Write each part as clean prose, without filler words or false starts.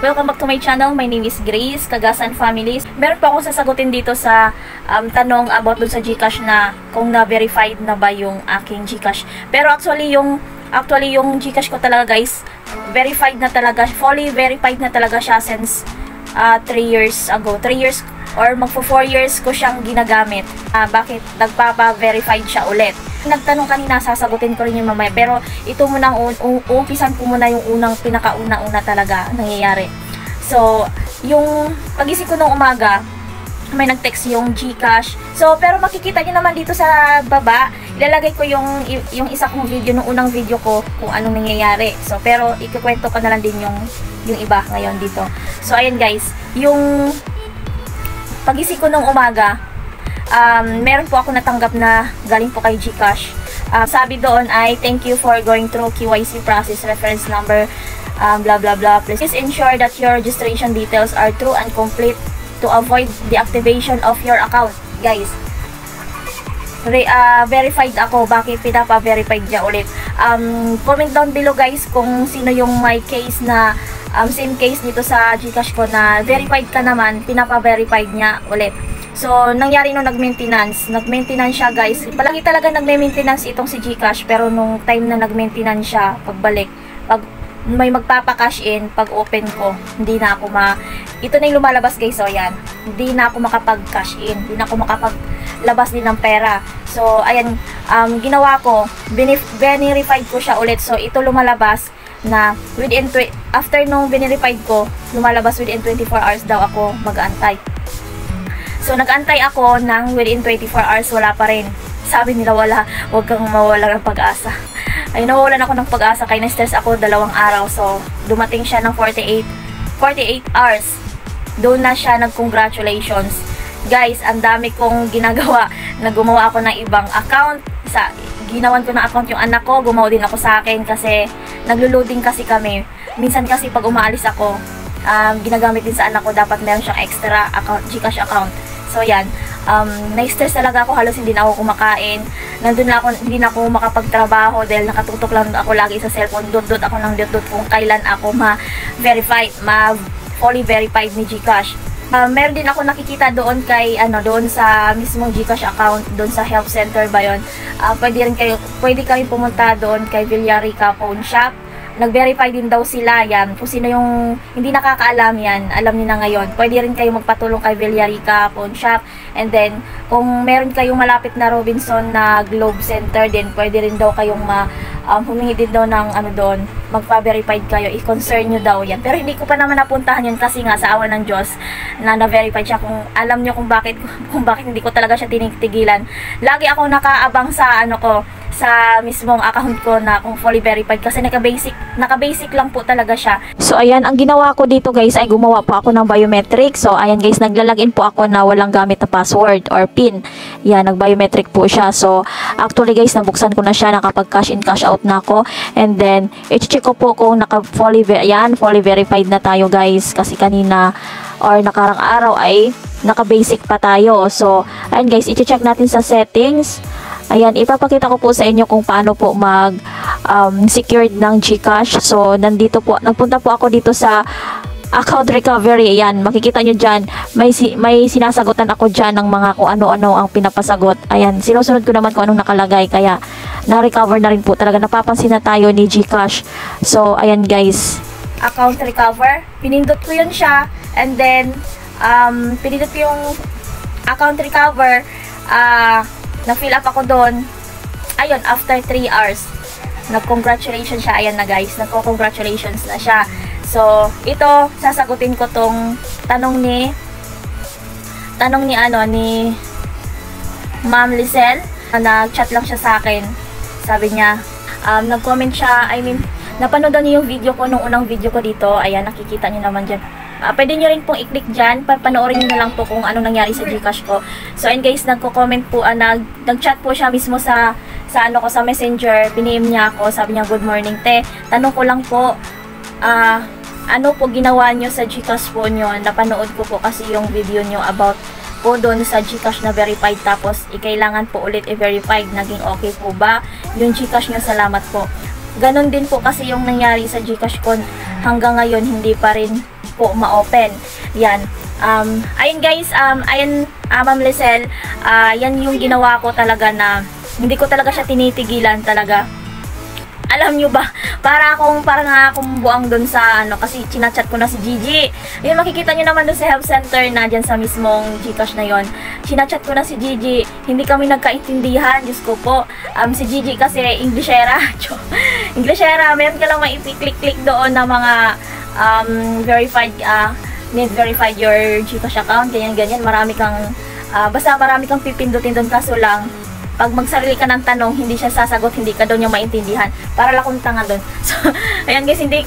Welcome back to my channel. My name is Grace, Kagasan Families. Meron pa akong sasagutin dito sa tanong about dun sa GCash na kung na-verified na ba yung aking GCash. Pero actually yung GCash ko talaga guys, verified na talaga, fully verified na talaga siya since 3 years ago. 3 years or magpo 4 years ko siyang ginagamit. Bakit nagpapa-verified siya ulit? Nagtanong kanina, sasagutin ko rin yung mamaya. Pero ito muna, umpisan ko muna yung pinakauna-una talaga nangyayari. So, yung pagising ko nung umaga, may nag-text yung GCash. So, pero makikita nyo naman dito sa baba, ilalagay ko yung isa kong video, nung unang video ko, kung anong nangyayari. So, pero ikukwento ko na lang din yung iba ngayon dito. So, ayan guys, yung pagising ko nung umaga, meron po ako natanggap na galing po kay GCash. Sabi doon ay, thank you for going through KYC process, reference number, blah blah blah. Please ensure that your registration details are true and complete to avoid the activation of your account. Guys, verified ako. Bakit pinapa-verified niya ulit? Comment down below guys kung sino yung may case na same case dito sa GCash ko na verified ka naman, pinapa-verified niya ulit. So, nangyari nung nag-maintenance siya guys. Palagi talaga nag-maintenance itong si GCash, pero nung time na nag-maintenance siya, pagbalik, pag may magpapa-cash in, pag open ko, hindi na ako ito na yung lumalabas guys, so yan. Hindi na ako makapag-cash in, hindi na ako makapaglabas din ng pera. So, ayan, ginawa ko, verify ko siya ulit. So, ito lumalabas na after nung verify ko, lumalabas within 24 hours daw ako mag-aantay. So, nag-antay ako ng within 24 hours, wala pa rin. Sabi nila huwag kang mawala ng pag-asa. Ay, nawawalan ako ng pag-asa, kaya na-stress ako 2 araw. So, dumating siya ng 48 hours. Doon na siya nag-congratulations. Guys, ang dami kong ginagawa. Gumawa ako ng ibang account. Ginawan ko ng account yung anak ko, gumawa din ako sa akin kasi naglo-loading kasi kami. Minsan kasi pag umaalis ako, ginagamit din sa anak ko, dapat meron siyang extra account, GCash account. So yan, na-stress talaga ako, halos hindi na ako kumakain. Hindi na ako makapagtrabaho dahil nakatutok lang ako lagi sa cellphone. Dot ako ng dot kung kailan ako fully verified ni GCash. Meron din ako nakikita doon doon sa mismong GCash account, doon sa help center ba yun. Pwede kayo pumunta doon kay Villarica Phone Shop. Nag-verify din daw sila yan. Kung sino yung hindi nakakaalam yan, alam niyo na ngayon. Pwede rin kayo magpatulong kay Villarica Phone Shop. And then, kung meron kayong malapit na Robinson na Globe Center din, pwede rin daw kayong humingi din daw ng doon, magpa-verified kayo, i-concern nyo daw yan. Pero hindi ko pa naman napuntahan yun kasi nga sa awa ng Diyos na na-verified siya. Kung alam nyo kung bakit hindi ko talaga siya tinitigilan. Lagi ako nakaabang sa sa mismong account ko na kung fully verified kasi naka-basic lang po talaga siya. So ayan, ang ginawa ko dito guys ay gumawa po ako ng biometric. So ayan guys, naglalagin po ako na walang gamit na password or PIN. Yan, nag-biometric po siya. So actually guys, nabuksan ko na siya, nakapag-cash in, cash out na ako. And then, i-check ko po kung fully verified na tayo guys. Kasi kanina or nakarang araw ay naka-basic pa tayo. So ayan guys, i-check natin sa settings. Ayan, ipapakita ko po sa inyo kung paano po secured ng GCash. So, nagpunta po ako dito sa account recovery. Ayan, makikita nyo dyan. May sinasagutan ako dyan ng mga kung ano-ano ang pinapasagot. Ayan, sinusunod ko naman kung anong nakalagay. Kaya, na-recover na rin po. Talaga napapansin na tayo ni GCash. So, ayan guys. Account recover. Pinindot ko yun siya. And then, pinindot ko yung account recover. Na-fill up ako doon. Ayun, after 3 hours, nag-congratulations siya. Ayan na guys, nagko-congratulations na siya. So, ito, sasagutin ko tong tanong ni Ma'am Lizelle. Nag-chat lang siya sa akin. Sabi niya, nag-comment siya, napanood niyo yung video ko, nung unang video ko dito. Ayan, nakikita niyo naman dyan. Pwede nyo rin pong i-click dyan, panoorin nyo na lang po kung ano nangyari sa GCash ko. So, and guys, nagko-comment po, nag-chat po siya mismo sa sa messenger, piname niya ako, sabi niya, good morning te, tanong ko lang po, ano po ginawa nyo sa GCash po nyo, napanood ko po kasi yung video nyo about po doon sa GCash na verified, tapos kailangan po ulit i-verified, naging okay po ba yung GCash nyo, salamat po. Ganon din po kasi yung nangyari sa GCash ko, hanggang ngayon hindi pa rin po ma-open. Yan. Ayun guys, ayun, Ma'am Lizelle, yan yung ginawa ko talaga na hindi ko talaga siya tinitigilan talaga. Alam nyo ba, parang nga akong buang dun sa kasi chinachat ko na si Gigi. Yun, makikita nyo naman dun sa health center na dyan sa mismong Gcash na yon. Chinachat ko na si Gigi, hindi kami nagkaintindihan, Diyos ko po. Si Gigi kasi Englishera. Englishera, meron ka lang maipiklik-click doon na mga verified, need verified your Gcash account, ganyan-ganyan. Marami kang, basta marami kang pipindutin doon, kaso lang, pag magsarili ka ng tanong, hindi siya sasagot, hindi ka doon yung maintindihan. Para lang akong tanga doon. So, ayan guys, hindi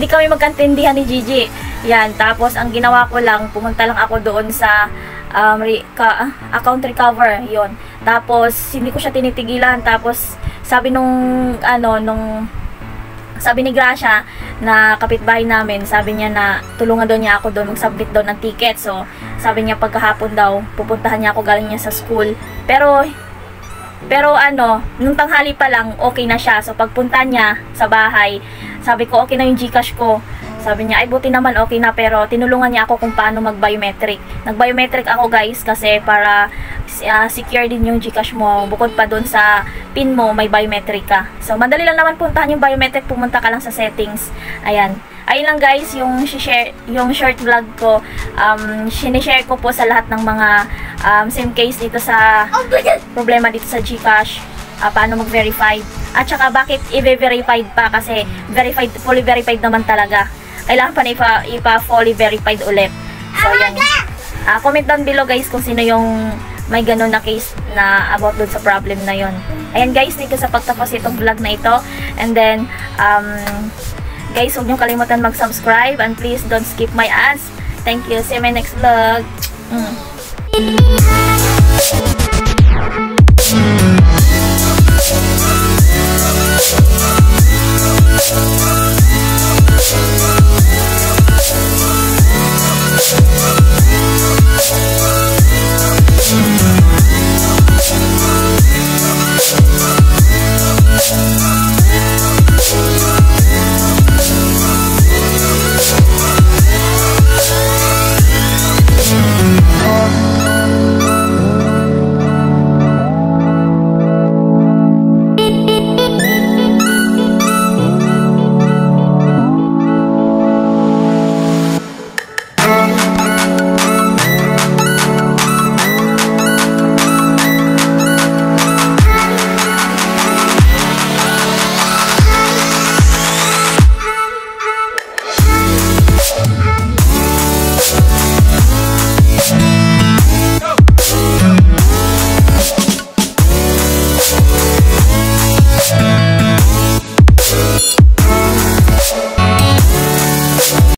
kami magkaintindihan ni Gigi. Yan, tapos ang ginawa ko lang, pumunta lang ako doon sa account recover, yon. Tapos, hindi ko siya tinitigilan. Tapos, sabi sabi ni Gracia na kapitbahay namin, sabi niya na tulungan daw niya ako doon mag-submit daw ng ticket. So, sabi niya pagkahapon daw, pupuntahan niya ako galing niya sa school. Pero nung tanghali pa lang, okay na siya. So, pagpunta niya sa bahay, sabi ko, okay na yung Gcash ko. Sabi niya, ay buti naman, okay na, pero tinulungan niya ako kung paano mag-biometric. Nag-biometric ako guys, kasi para secure din yung Gcash mo. Bukod pa dun sa PIN mo, may biometric ka. So, madali lang naman puntahan yung biometric, pumunta ka lang sa settings. Ayan. Ayun lang guys, yung short vlog ko. Sinishare ko po sa lahat ng mga same case dito sa problema dito sa Gcash. Paano mag-verify. At saka bakit i-verified pa, kasi fully verified naman talaga. Kailangan pa na ipa-fully verified ulit. So, yan. Comment down below guys kung sino yung may ganun na case na about dun sa problem na yon. Ayan guys, thank you sa pagtapos itong vlog na ito. And then, guys, huwag niyong kalimutan mag-subscribe and please don't skip my ads. Thank you. See you in my next vlog.